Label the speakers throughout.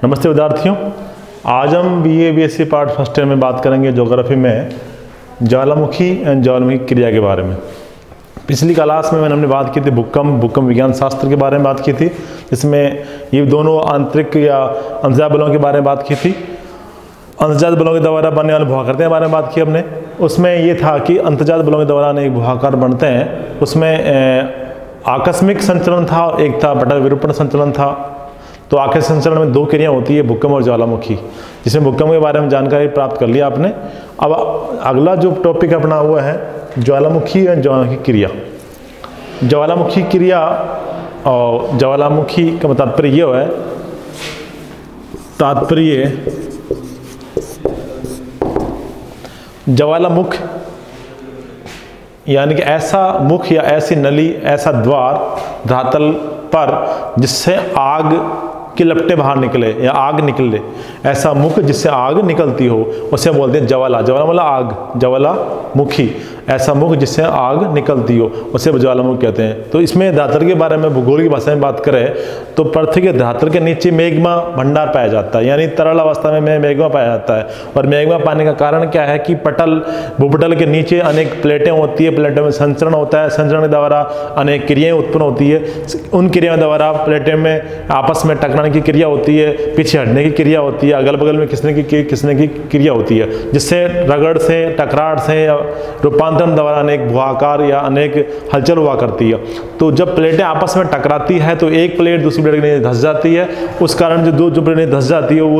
Speaker 1: नमस्ते विद्यार्थियों, आज हम BA BSc part first year में बात करेंगे ज्योग्राफी में ज्वालामुखी एंड ज्वालामुखी क्रिया के बारे में। पिछली क्लास में हमने बात की थी भूकंप विज्ञान शास्त्र के बारे में बात की थी, जिसमें ये दोनों आंतरिक या अंतर्जात बलों के बारे में बात की थी। अंतर्जात बलों के द्वारा बनने वाले भूआकार के बारे में बात की हमने। उसमें ये था कि अंतर्जात बलों के दौरान एक भूआकार बनते हैं, उसमें आकस्मिक संचलन था, एक था पटल विरूपण संचलन था। तो आकस्मिक संचलन में दो क्रिया होती है, भूकंप और ज्वालामुखी, जिसमें भूकंप के बारे में जानकारी प्राप्त कर लिया आपने। अब अगला जो टॉपिक अपना हुआ है ज्वालामुखी और ज्वालामुखी क्रिया। ज्वालामुखी क्रिया और ज्वालामुखी का तात्पर्य ये है, तात्पर्य ज्वालामुख यानी कि ऐसा मुख या ऐसी नली, ऐसा द्वार धरातल पर जिससे आग की लपटें बाहर निकले या आग निकले, ऐसा मुख जिससे आग निकलती हो, उसे बोलते हैं ज्वाला। ज्वाला मतलब आग, ज्वालामुखी ऐसा मुख जिससे आग निकलती हो, उसे ज्वालामुख कहते हैं। तो इसमें धरातल के बारे में भूगोल की भाषा में बात करें तो पृथ्वी के धरातल के नीचे मैग्मा भंडार पाया जाता है, यानी तरल अवस्था में मैग्मा पाया जाता है। और मैग्मा पाने का कारण क्या है कि भूपटल के नीचे अनेक प्लेटें होती है, प्लेटों में संचरण होता है, संचरण के द्वारा अनेक क्रियाएं उत्पन्न होती है। उन क्रियाओं के द्वारा प्लेटें में आपस में टकराने की क्रिया होती है, पीछे हटने की क्रिया होती है, अगल बगल में किसने की क्रिया होती है, जिससे रगड़ से, टकराहट से या रूपांतरण द्वारा अनेक भूआकार या अनेक हलचल हुआ करती है। तो जब प्लेटें आपस में टकराती है तो एक प्लेट दूसरी प्लेट के नीचे धंस जाती है। उस कारण जो प्लेटें धंस जाती है वो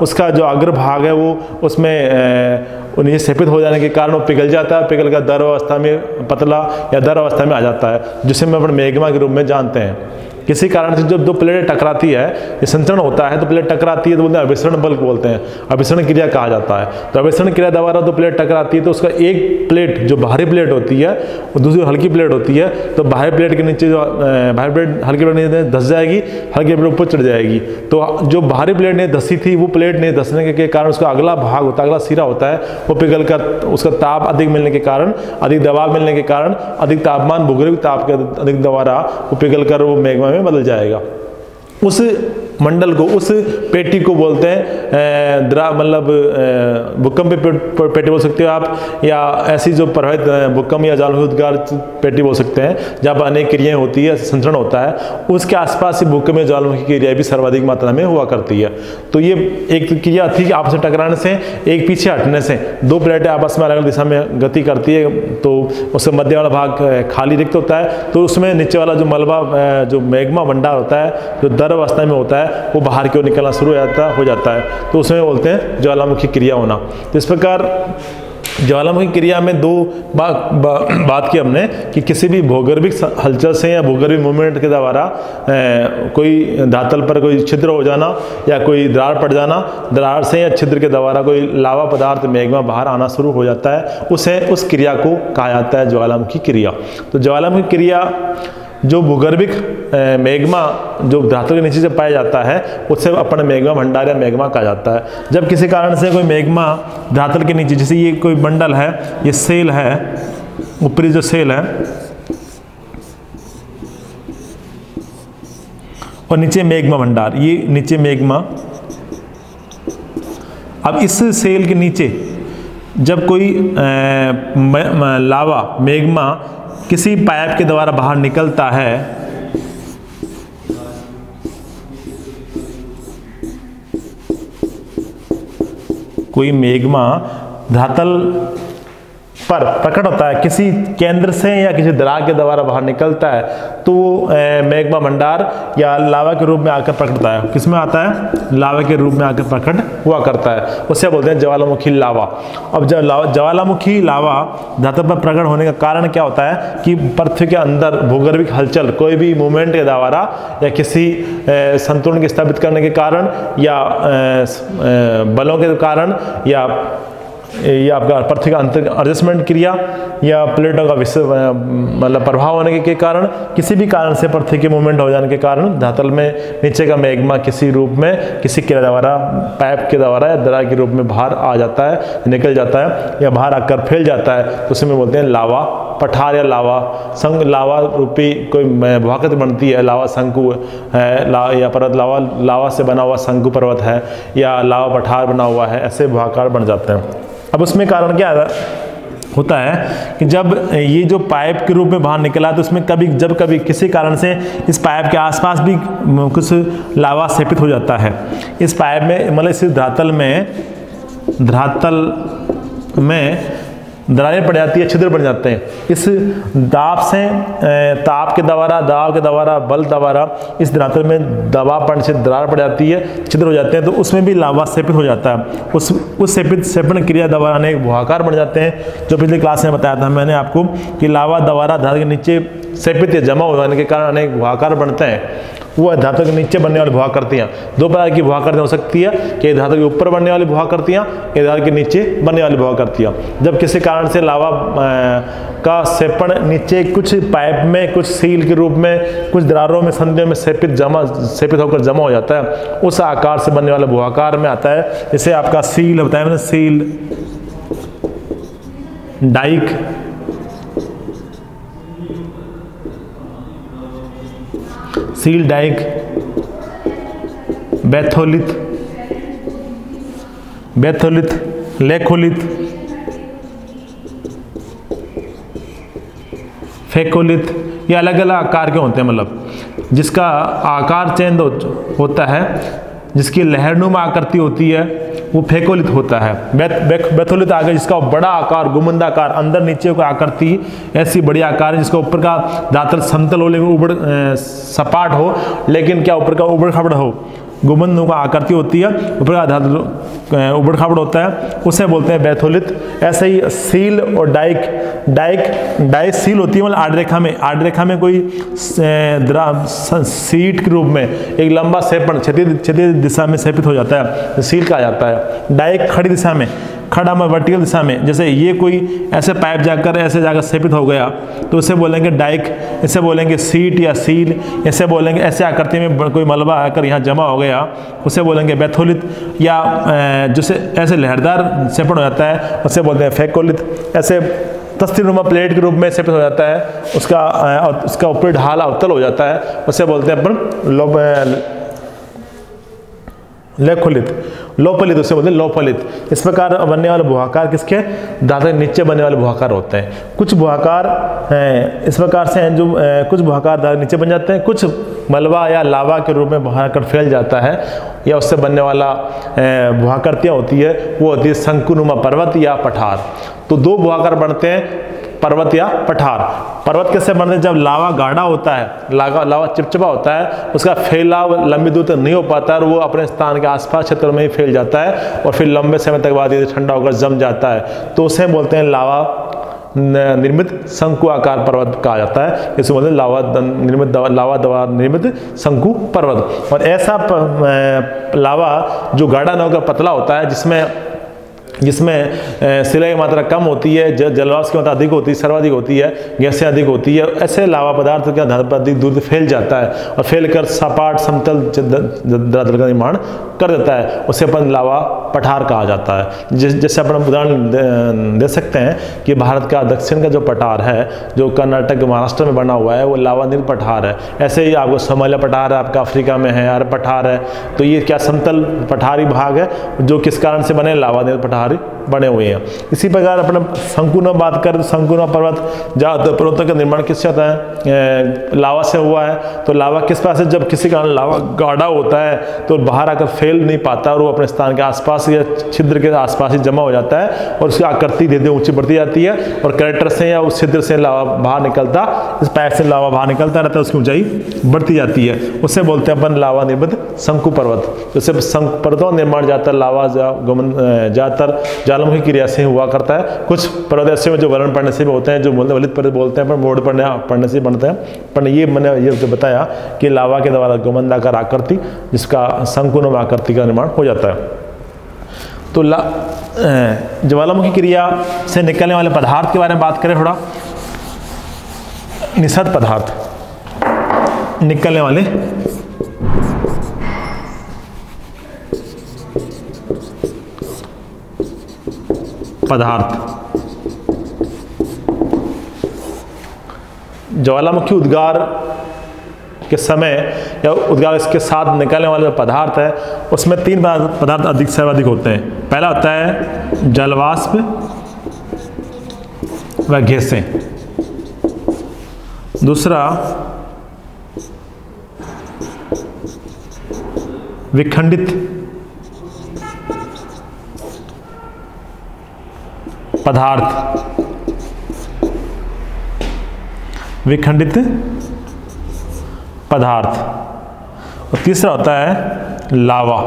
Speaker 1: उसका जो अग्रभाग है वो उसमें उन्हें सेपित हो जाने के कारण वो पिघल जाता है। पिघल कर द्रव अवस्था में, पतला या द्रव अवस्था में आ जाता है, जिसे हम अपने मैग्मा के रूप में जानते हैं। किसी कारण से जब दो प्लेटें टकराती है, ये संचरण होता है, तो प्लेट टकराती है तो बोलते हैं अभिसरण बल बोलते हैं, अभिसरण क्रिया कहा जाता है। तो अभिसरण क्रिया द्वारा दो प्लेट टकराती है तो उसका एक प्लेट जो बाहरी प्लेट होती है और दूसरी हल्की प्लेट होती है, तो बाहरी प्लेट के नीचे जो बाहरी प्लेट हल्की प्लेट नीचे धंस जाएगी, हल्की प्लेट ऊपर चढ़ जाएगी। तो जो बाहरी प्लेट ने धंसी थी वो प्लेट ने धंसने के कारण उसका अगला भाग होता है, अगला सिरा होता है, वो पिघल कर उसका ताप अधिक मिलने के कारण, अधिक दबाव मिलने के कारण, अधिक तापमान, भूगर्भिक ताप के अधिक द्वारा वो पिघल कर वो मैग्मा में बदल जाएगा। उस मंडल को, उस पेटी को बोलते हैं मतलब भूकंप पेटी बोल सकते हो आप, या ऐसी जो प्रभावित भूकंप या ज्वालामुखी उद्गार पेटी बोल सकते हैं, जहाँ पर अनेक क्रियाएं होती है, संचरण होता है। उसके आसपास ही भूकंप या ज्वालामुखी की क्रिया भी सर्वाधिक मात्रा में हुआ करती है। तो ये एक क्रिया थी कि आपस में टकराने से, एक पीछे हटने से, दो प्लेटें आपस में अलग अलग दिशा में गति करती है, तो उससे मध्य वाला भाग खाली रिक्त होता है, तो उसमें नीचे वाला जो मलबा, जो मैग्मा भंडार होता है, जो द्रव अवस्था में होता है, वो बाहर की ओर निकलना शुरू हो जाता है, तो उसमें बोलते हैं ज्वालामुखी क्रिया होना। तो इस प्रकार ज्वालामुखी क्रिया में दो बात की हमने कि किसी भी भूगर्भिक हलचल से या भूगर्भिक मूवमेंट के द्वारा कोई धरातल पर कोई छिद्र हो जाना या कोई दरार पड़ जाना, दरार से या छिद्र के द्वारा कोई लावा पदार्थ मैग्मा बाहर आना शुरू हो जाता है, उस क्रिया को कहा जाता है ज्वालामुखी क्रिया। तो ज्वालामुखी क्रिया जो भूगर्भिक मैग्मा जो धरातल के नीचे से पाया जाता है, उससे अपन मैग्मा भंडार या मैग्मा कहा जाता है। जब किसी कारण से कोई मैग्मा धरातल के नीचे, जैसे ये कोई बंडल है, ये सेल है, ऊपरी जो सेल है और नीचे मैग्मा भंडार, ये नीचे मैग्मा। अब इस सेल के नीचे जब कोई लावा मैग्मा किसी पाइप के द्वारा बाहर निकलता है, कोई मैग्मा धरातल पर प्रकट होता है, किसी केंद्र से या किसी दरार के द्वारा बाहर निकलता है, तो वो मैग्मा भंडार या लावा के रूप में आकर प्रकट होता है। किसमें आता है? लावा के रूप में आकर प्रकट हुआ करता है, उसे बोलते हैं ज्वालामुखी लावा। अब जब ज्वालामुखी लावा धरातल पर प्रकट होने का कारण क्या होता है कि पृथ्वी के अंदर भूगर्भिक हलचल, कोई भी मूवमेंट के द्वारा या किसी संतुलन को स्थापित करने के कारण या बलों के कारण या आपका पृथ्वी का एडजस्टमेंट क्रिया या प्लेटों का मतलब प्रभाव होने के कारण, किसी भी कारण से पृथ्वी के मूवमेंट हो जाने के कारण धरातल में नीचे का मैग्मा किसी रूप में, किसी क्रिया द्वारा, पाइप के द्वारा या दरार के रूप में बाहर आ जाता है, निकल जाता है या बाहर आकर फैल जाता है, तो उसे बोलते हैं लावा पठार या लावा लावा रूपी कोई भूआकृति बनती है, लावा शंकु है या पर्वत लावा से बना हुआ शंकु पर्वत है या लावा पठार बना हुआ है, ऐसे भूआकार बन जाते हैं। अब उसमें कारण क्या होता है कि जब ये जो पाइप के रूप में बाहर निकला तो उसमें कभी किसी कारण से इस पाइप के आसपास भी कुछ लावा सेपित हो जाता है। इस पाइप में मतलब इस धरातल में दरारें पड़ जाती है, छिद्र बन जाते हैं। इस दाब के द्वारा बल द्वारा इस धरातल में दबाव पड़ने से दरार पड़ जाती है, छिद्र हो जाते हैं, तो उसमें भी लावा सेपित हो जाता है। उस सेपन क्रिया द्वारा अनेक भूआकार बन जाते हैं। जो पिछली क्लास में बताया था मैंने आपको कि लावा द्वारा धरातल के नीचे सेपित या जमा हो जाने के कारण अनेक भूआकार बनते हैं। वो धरातल के नीचे बनने वाली भूआकृतियाँ, दो प्रकार की भूआकृतियाँ हो सकती है कि धरातल के ऊपर बनने वाली भूआकृतियाँ या धरातल के नीचे बनने वाली भूआकृतियाँ। जब किसी कारण से लावा का सेपण नीचे कुछ पाइप में, कुछ सील के रूप में, कुछ दरारों में, संधियों में सेपित होकर जमा हो जाता है, उस आकार से बनने वाले भूआकार में आता है। जैसे आपका सील बताया मैंने, sill, dyke, sill dyke, batholith, laccolith, phacolith, ये अलग अलग आकार के होते हैं। मतलब जिसका आकार चेंज होता है, जिसकी लहरनुमा आकृति होती है, वो फेकोलिथ होता है। बैथोलिथ आगे जिसका बड़ा आकार, गुमंदाकार, अंदर नीचे को आकृति ऐसी बड़ी आकार है जिसका ऊपर का दातल समतल हो लेकिन सपाट हो, लेकिन क्या ऊपर का उबड़ खाबड़ हो, गुमंद का आकृति होती है, ऊपर का धातु उबड़ खाबड़ होता है, उसे बोलते हैं बैथोलिथ। ऐसे ही सील और डाइक सील होती है, मतलब आड़ रेखा में कोई सीट के रूप में एक लंबा सेपण क्षैतिज दिशा में सेपित हो जाता है, सील कहा जाता है। डाइक खड़ी दिशा में, खड़ा में वर्टिकल दिशा में, जैसे ये कोई ऐसे पाइप ऐसे जाकर सेपित हो गया तो उसे बोलेंगे डाइक, इसे बोलेंगे सीट या सील, इसे बोलेंगे ऐसे आकृति में कोई मलबा आकर यहाँ जमा हो गया, उसे बोलेंगे बैथोलिथ। या जैसे ऐसे लहरदार सेपण हो जाता है उसे बोलते हैं फेकोलिथ। ऐसे तस्तीनुमा प्लेट के रूप में सेपित हो जाता है, उसका ऊपरी ढाल अवतल हो जाता है, उसे बोलते हैं अपन लेखोलिथ। लोपलित उसे बोलते हैं लोपलित। इस प्रकार बनने वाले भूआकार किसके, दांतों के नीचे बनने वाले भूआकार होते हैं। कुछ भूआकार इस प्रकार से हैं जो कुछ भूआकार दांतों के नीचे बन जाते हैं, कुछ मलबा या लावा के रूप में बाहर कर फैल जाता है या उससे बनने वाला भूआकृतियाँ होती है, वो होती है शंकुनुमा पर्वत या पठार। तो दो भूआकार बनते हैं, पर्वत या पठार। पर्वत कैसे बनते हैं, जब लावा गाढ़ा होता है, लावा चिपचिपा होता है, उसका फैलाव लंबी दूर तक नहीं हो पाता और वो अपने स्थान के आसपास क्षेत्र में ही फैल जाता है और फिर लंबे समय तक बाद ये ठंडा होकर जम जाता है, तो उसे बोलते हैं लावा निर्मित शंकु आकार पर्वत कहा जाता है। इसे बोलते हैं लावा द्वारा निर्मित शंकु पर्वत। और ऐसा लावा जो गाढ़ा न होकर पतला होता है, जिसमें सिलाई की मात्रा कम होती है, जलवाष्प की मात्रा अधिक होती है, सर्वाधिक होती है, गैसें अधिक होती है, ऐसे लावा पदार्थ का धरातल पर अधिक दूर से फैल जाता है और फैलकर सपाट समतल धरातल का निर्माण कर देता है, उसे अपन लावा पठार कहा जाता है। जैसे अपन उदाहरण दे सकते हैं कि भारत का दक्षिण का जो पठार है, जो कर्नाटक महाराष्ट्र में बना हुआ है, वो लावा निर्मित पठार है। ऐसे ही आपको सोमालिया पठार है, आपका अफ्रीका में है, अरब पठार है। तो ये क्या समतल पठारी भाग है जो किस कारण से बने, लावा निर्मित पठार बने हुए हैं। इसी प्रकार अपने शंकुनुमा बात करें तो शंकुनुमा पर्वत, ज़्यादातर पर्वतों का निर्माण किससे होता है, लावा से हुआ है। तो लावा किस पास है, जब किसी कारण लावा गाढ़ा होता है तो बाहर आकर फैल नहीं पाता और वो अपने स्थान के आसपास या छिद्र के आसपास ही जमा हो जाता है और उसकी आकृति धीरे धीरे ऊंची बढ़ती जाती है और करेक्टर से या उस छिद्र से लावा बाहर निकलता, इस पाइप से लावा बाहर निकलता रहता है, उसकी ऊंचाई बढ़ती जाती है। उसे बोलते हैं अपन लावा निर्मित शंकु पर्वत। जैसे पर्वतों का निर्माण ज़्यादातर ज्वालामुखी क्रिया से हुआ करता है। कुछ पर्वत ऐसे में जो वर्ण पढ़ने से भी होते हैं, जो वलित पर्वत बोलते हैं, पर मोड़ पढ़ने से बनते हैं। पर ये मैंने ये बताया कि लावा के द्वारा गोमंदाकार आकृति, जिसका शंकुनुमा आकृति का निर्माण हो जाता है। तो ज्वालामुखी क्रिया से निकलने वाले पदार्थ के बारे में बात करें थोड़ा। निषद पदार्थ, निकलने वाले पदार्थ। ज्वालामुखी उद्गार के समय या उद्गार इसके साथ निकलने वाला जो पदार्थ है उसमें 3 पदार्थ अधिक से अधिक होते हैं। पहला होता है जलवाष्प व गैसें, दूसरा विखंडित पदार्थ, विखंडित पदार्थ, और तीसरा होता है लावा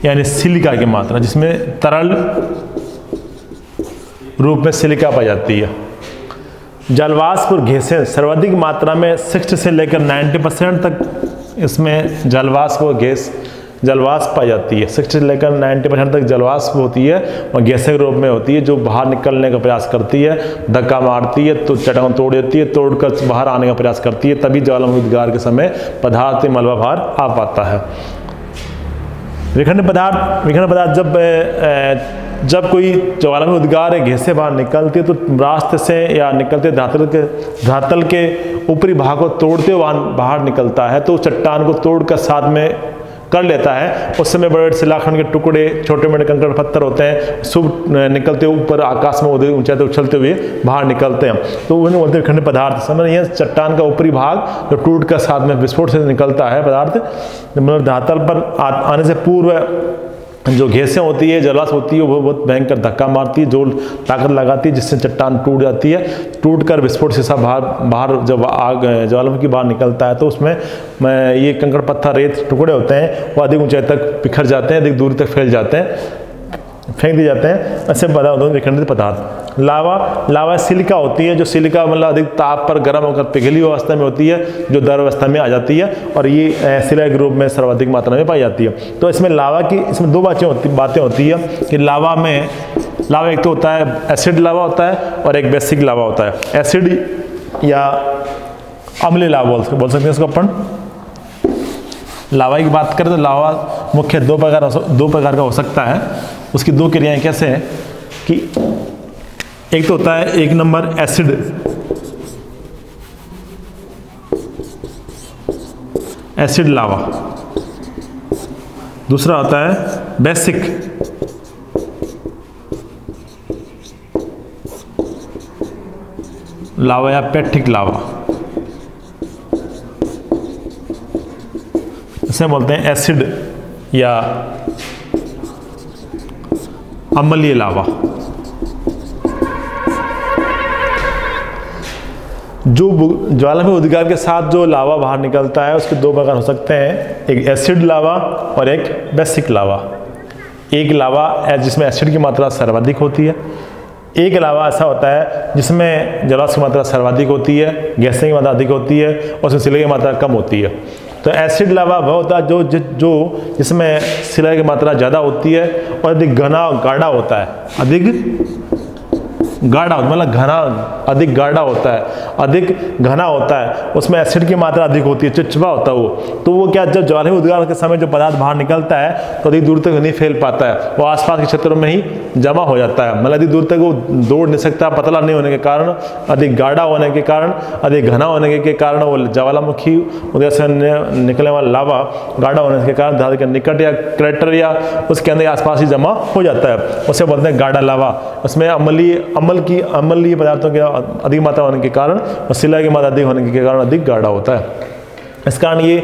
Speaker 1: यानी सिलिका की मात्रा, जिसमें तरल रूप में सिलिका पाई जाती है। जलवाष्प और गैसें सर्वाधिक मात्रा में 60 से लेकर 90% तक इसमें जलवाष्प और गैस जलवाष्प पाई जाती है। 60 से लेकर 90% तक जलवाष्प होती है और गैसें के रूप में होती है, जो बाहर निकलने का प्रयास करती है, धक्का मारती है तो चट्टान तोड़ देती है, तोड़कर बाहर आने का प्रयास करती है, तभी ज्वालामुखी उद्गार के समय पदार्थ मलबा बाहर आ पाता है। विखंडित पदार्थ जब कोई ज्वालामुखी उद्गार है, गैसें बाहर निकलती है तो रास्ते से या निकलते धरातल के ऊपरी भाग को तोड़ते हुए बाहर निकलता है, तो चट्टान को तोड़कर साथ में कर लेता है। उस समय बड़े बड़े शिलाखंड के टुकड़े, छोटे मोटे कंकड़ पत्थर होते हैं, सब निकलते ऊपर आकाश में ऊंचाई उछलते हुए बाहर निकलते हैं, तो उन्हें बोलते हैं विखंडित पदार्थ। समझ यह चट्टान का ऊपरी भाग जो टूट कर साथ में विस्फोट से निकलता है पदार्थ, मतलब धरातल पर आने से पूर्व जो गैसें होती है, जलवाष्प होती है, वो बहुत भयंकर धक्का मारती है, जोर ताकत लगाती है, जिससे चट्टान टूट जाती है। टूटकर विस्फोट से सब बाहर जब आग ज्वालामुखी बाहर निकलता है तो उसमें ये कंकड़ पत्थर रेत टुकड़े होते हैं, वो अधिक ऊंचाई तक बिखर जाते हैं, अधिक दूर तक फैल जाते हैं, फेंक दिए जाते हैं। ऐसे विखंडित पदार्थ। लावा सिलिका होती है, जो सिलिका मतलब अधिक ताप पर गर्म होकर पिघली अवस्था में होती है, जो द्रव अवस्था में आ जाती है, और ये सिलिका के रूप में सर्वाधिक मात्रा में पाई जाती है। तो इसमें लावा की 2 बातें होती है कि लावा एक तो होता है एसिड लावा होता है और एक बेसिक लावा होता है। एसिड या अम्लीय लावा बोल सकते हैं इसको अपन। लावा की बात करें तो लावा मुख्य 2 प्रकार का हो सकता है। उसकी 2 क्रियाएं कैसे हैं कि एक तो होता है 1 नंबर एसिड लावा, दूसरा होता है बेसिक लावा या पेट्रिक लावा। इसे बोलते हैं एसिड या अम्लीय लावा। जो ज्वालामुखी उद्गार के साथ जो लावा बाहर निकलता है उसके 2 प्रकार हो सकते हैं, एक एसिड लावा और एक बेसिक लावा। एक लावा जिसमें एसिड की मात्रा सर्वाधिक होती है, एक लावा ऐसा होता है जिसमें जलवाष्प की मात्रा सर्वाधिक होती है, गैसें की मात्रा अधिक होती है और उसमें सिलिका की मात्रा कम होती है। तो एसिड लावा वह होता है जिसमें सिलिका की मात्रा ज़्यादा होती है और अधिक गाढ़ा होता है, अधिक गाढ़ा होता है, उसमें एसिड की मात्रा अधिक होती है, चिपचिपा होता है वो। तो वो क्या, जब ज्वालामुखी उद्गार के समय जो पदार्थ बाहर निकलता है तो अधिक दूर तक नहीं फैल पाता है, वो आसपास के क्षेत्रों में ही जमा हो जाता है, मतलब अधिक दूर तक वो दौड़ नहीं सकता, पतला नहीं होने के कारण, अधिक गाढ़ा होने के कारण, अधिक घना होने के कारण वो ज्वालामुखी उद्गार से निकलने वाला लावा गाढ़ा होने के कारण धरती के निकट या क्रेटर या उसके अंदर आसपास ही जमा हो जाता है, उसे बोलते हैं गाढ़ा लावा। उसमें अम्लीय पदार्थों की अधिक मात्रा होने के कारण और सिलिका की मात्रा अधिक होने के कारण अधिक गाढ़ा होता है। इस कारण ये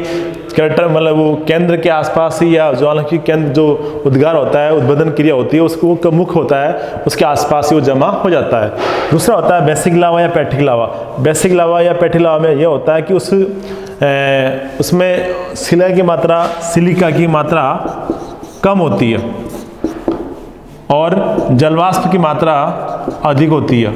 Speaker 1: क्रेटर मतलब वो केंद्र के आसपास ही या ज्वालामुखी केंद्र जो उद्गार होता है, उद्भदन क्रिया होती है, उसको मुख होता है, उसके आसपास ही वो जमा हो जाता है। दूसरा होता है बेसिक लावा या पेट्रिक लावा। बेसिक लावा या पेट्रिक लावा में यह होता है कि उसमें सिलिका की मात्रा कम होती है और जलवाष्प की मात्रा अधिक होती है।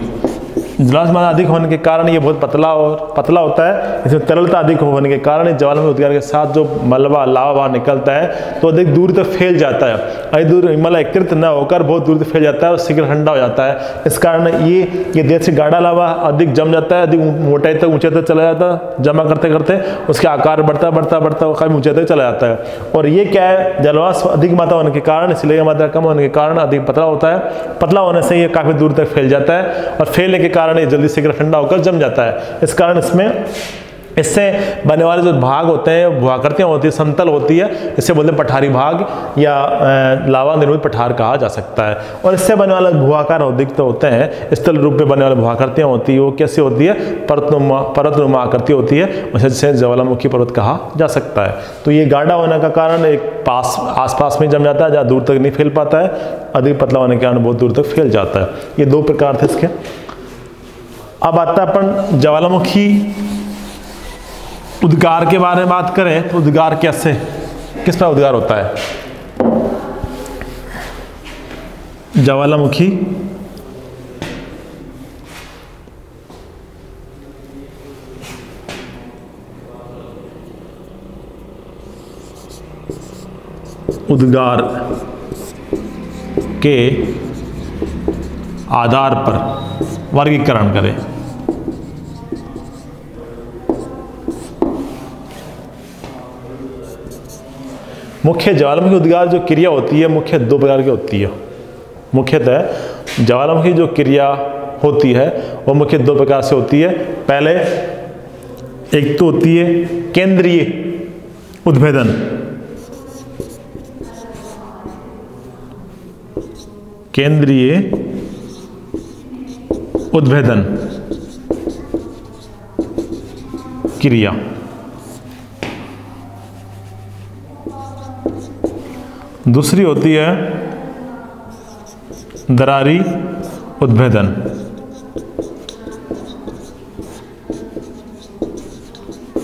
Speaker 1: जलवाष्प मात्रा अधिक होने के कारण ये बहुत पतला होता है, इसमें तरलता अधिक होने के कारण ज्वालामुखी उद्गार के साथ जो मलबा लावा बाहर निकलता है तो अधिक दूर तक फैल जाता है, अधिक दूर मतलब एकत्रित न होकर बहुत दूर तक फैल जाता है और शीघ्र ठंडा हो जाता है। इस कारण ये देर से गाढ़ा लावा अधिक जम जाता है, अधिक मोटाई तक ऊंचाई तक चला जाता है, जमा करते करते उसका आकार बढ़ता काफी ऊंचाई तक चला जाता है। और ये क्या है, जलवाष्प अधिक मात्रा होने के कारण, सिलिका की मात्रा कम होने के कारण अधिक पतला होता है। पतला होने से ये काफी दूर तक फैल जाता है और फैलने के कारण कारण ये जल्दी से ठंडा होकर जम जाता है। इस कारण इससे बनने वाले जो भाग होते हैं, भूआकृतियाँ होती है, समतल होती है, इससे बोलते हैं पठारी भाग या लावा निर्मित पठार कहा जा सकता है। और इससे बनने वाले भूआकार अधिक होते हैं, स्थल रूप में बनने वाले भूआकृतियाँ होती है, वो कैसी होती है, पर्वतनुमा आकृति होती है, जिसे ज्वालामुखी पर्वत कहा जा सकता है। तो ये गाढ़ा होने का कारण एक आसपास में जम जाता है, जहाँ दूर तक नहीं फैल पाता है, अधिक पतला होने के कारण बहुत दूर तक फैल जाता है। ये दो प्रकार थे इसके। अब आता है अपन ज्वालामुखी उद्गार के बारे में बात करें तो उद्गार कैसे, किस तरह उद्गार होता है। ज्वालामुखी उद्गार के आधार पर वर्गीकरण करें। मुख्य ज्वालामुखी उद्गार जो क्रिया होती है मुख्य दो प्रकार की होती है। मुख्यतः ज्वालामुखी जो क्रिया होती है वो मुख्य दो प्रकार से होती है। पहले एक तो होती है केंद्रीय उद्भेदन, केंद्रीय उद्भेदन क्रिया। दूसरी होती है दरारी उद्भेदन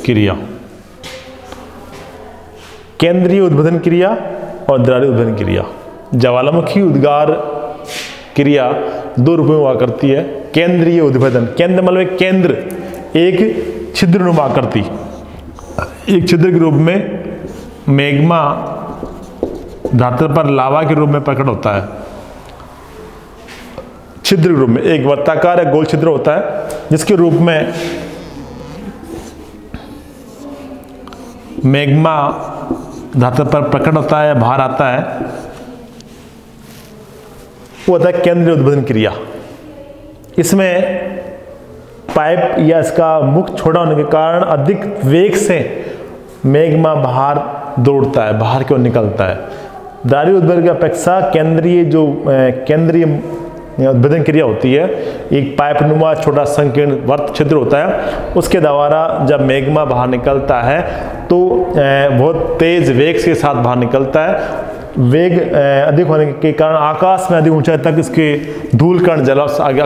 Speaker 1: क्रिया। केंद्रीय उद्भेदन क्रिया और दरारी उद्भेदन क्रिया। ज्वालामुखी उद्गार क्रिया दो रूपों में हुआ करती है। केंद्रीय उद्भेदन, केंद्र मतलब एक केंद्र, एक छिद्रनुमा आकृति, एक छिद्र के रूप में मैग्मा धरातल पर लावा के रूप में प्रकट होता है। छिद्र के रूप में एक वृत्ताकार या गोल छिद्र होता है जिसके रूप में मैग्मा धरातल पर प्रकट होता है, बाहर आता है, वो होता है केंद्रीय उद्भेदन क्रिया। इसमें पाइप या इसका मुख छोटा होने के कारण अधिक वेग से मैग्मा बाहर दौड़ता है, बाहर की ओर निकलता है। दरारी उद्भेदन की अपेक्षा केंद्रीय उद्भेदन क्रिया होती है, एक पाइप नुमा छोटा संकीर्ण वर्त छिद्र होता है, उसके द्वारा जब मैग्मा बाहर निकलता है तो बहुत तेज वेग के साथ बाहर निकलता है। वेग अधिक होने के कारण आकाश में अधिक ऊंचाई तक इसके धूल कण जलांश आगे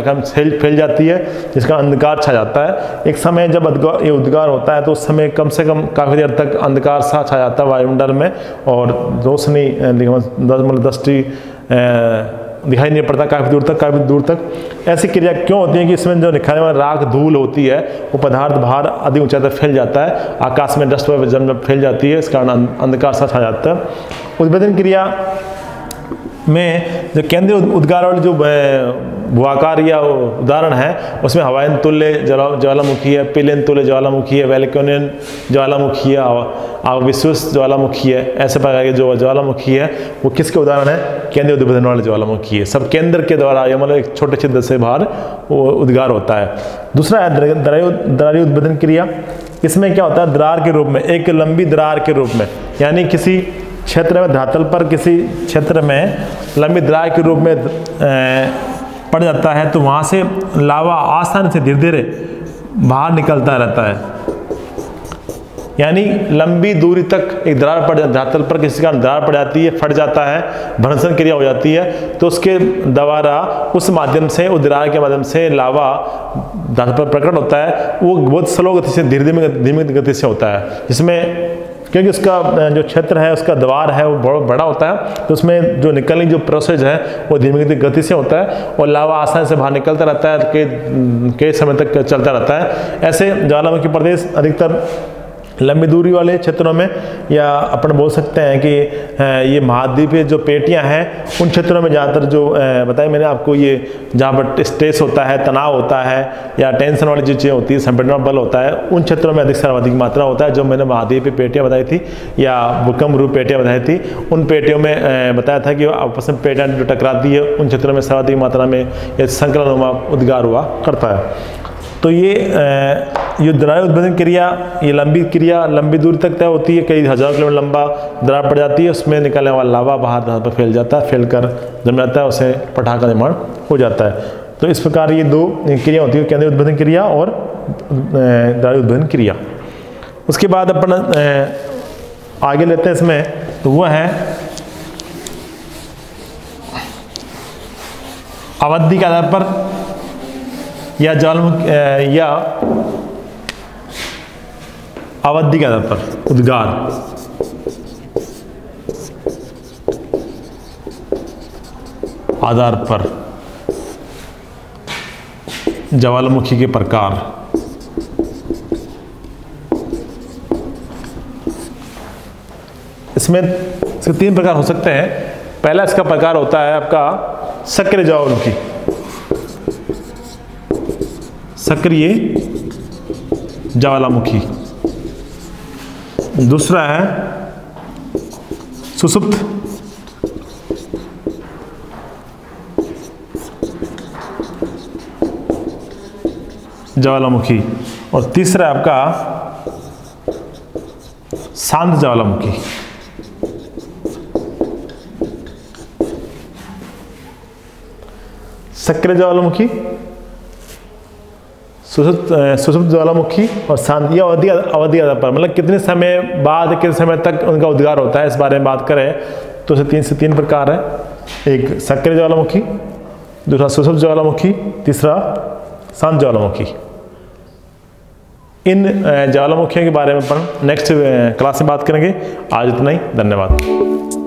Speaker 1: फैल जाती है, जिसका अंधकार छा जाता है। एक समय जब ये उद्गार होता है तो उस समय कम से कम काफ़ी देर तक अंधकार सा छा जाता है वायुमंडल में और रोशनी दृष्टि दिखाई नहीं पड़ता काफ़ी दूर तक। ऐसी क्रिया क्यों होती है कि इसमें जो निखारने वाली राख धूल होती है वो पदार्थ बाहर अधिक ऊंचाई तक फैल जाता है, आकाश में डस्ट जब फैल जाती है, इस कारण अंधकार सा छा जाता है। उद्भेदन क्रिया में जो केंद्रीय उद्गार वाले जो भूआकार या उदाहरण है उसमें हवायन तुल्य ज्वालामुखी है, पिलेन तुल्य ज्वालामुखी है, वैल्कोनियन ज्वालामुखी है, विश्वस ज्वालामुखी है। ऐसे प्रकार के जो ज्वालामुखी है वो किसके उदाहरण है, केंद्रीय उद्भेदन वाले ज्वालामुखी है। सब केंद्र के द्वारा या मतलब एक छोटे छिद्र से बाहर वो उद्गार होता है। दूसरा है दरारी उद्भेदन क्रिया। इसमें क्या होता है, दरार के रूप में, एक लंबी दरार के रूप में, यानी किसी क्षेत्र में धरातल पर किसी क्षेत्र में लंबी दरार के रूप में पड़ जाता है तो वहाँ से लावा आसानी से धीरे धीरे बाहर निकलता रहता है। यानी लंबी दूरी तक एक दरार पड़ धरातल पर किसी का दरार पड़ जाती है, फट जाता है, भंसन क्रिया हो जाती है, तो उसके द्वारा उस माध्यम से, उस दरार के माध्यम से लावा धरातल पर प्रकट होता है। वो बहुत स्लो गति से, धीमी गति से होता है, जिसमें क्योंकि उसका जो क्षेत्र है, उसका द्वार है वो बहुत बड़ा होता है, तो उसमें जो निकलने की जो प्रोसेस है वो धीमी गति से होता है और लावा आसानी से बाहर निकलता रहता है, कई समय तक चलता रहता है। ऐसे ज्वालामुखी प्रदेश अधिकतर लंबी दूरी वाले क्षेत्रों में, या अपन बोल सकते हैं कि ये महाद्वीपीय जो पेटियां हैं उन क्षेत्रों में ज़्यादातर जो बताया मैंने आपको, ये जहाँ पर स्ट्रेस होता है, तनाव होता है, या टेंशन वाली जो चीज़ें होती है, संपीड़न बल होता है, उन क्षेत्रों में अधिक से अधिक मात्रा होता है। जो मैंने महाद्वीपीय पेटियाँ बताई थी या भूकंप रूप पेटियाँ बताई थी, उन पेटियों में बताया था कि आपस में पेटियाँ जो टकराती है उन क्षेत्रों में सर्वाधिक मात्रा में यह संकलनुमा उद्गार हुआ करता है। तो ये दरार उद्भेदन क्रिया, ये लंबी क्रिया लंबी दूरी तक तय होती है, कई हज़ारों किलोमीटर लंबा दरार पड़ जाती है, उसमें निकलने वाला लावा बाहर पर फैल जाता है, फैल कर जम जाता है, उसे पठार का निर्माण हो जाता है। तो इस प्रकार ये दो क्रिया होती है, केंद्रीय उद्भेदन क्रिया और दरार उद्भेदन क्रिया। उसके बाद अपन आगे लेते हैं इसमें, तो वह है अवधि के आधार पर या ज्वालामुखी या अवधि के आधार पर उद्गार। आधार पर ज्वालामुखी के प्रकार। इसमें इसके 3 प्रकार हो सकते हैं। पहला इसका प्रकार होता है आपका सक्रिय ज्वालामुखी, सक्रिय ज्वालामुखी। दूसरा है सुषुप्त ज्वालामुखी, और तीसरा है आपका शांत ज्वालामुखी। सक्रिय ज्वालामुखी, सुषुप्त ज्वालामुखी और शांत, या अवधि आधार पर, मतलब कितने समय बाद कितने समय तक उनका उद्गार होता है, इस बारे में बात करें तो इसे 3 प्रकार है। एक सक्रिय ज्वालामुखी, दूसरा सुषुप्त ज्वालामुखी, तीसरा शांत ज्वालामुखी। इन ज्वालामुखियों के बारे में अपन नेक्स्ट क्लास में बात करेंगे। आज इतना ही, धन्यवाद।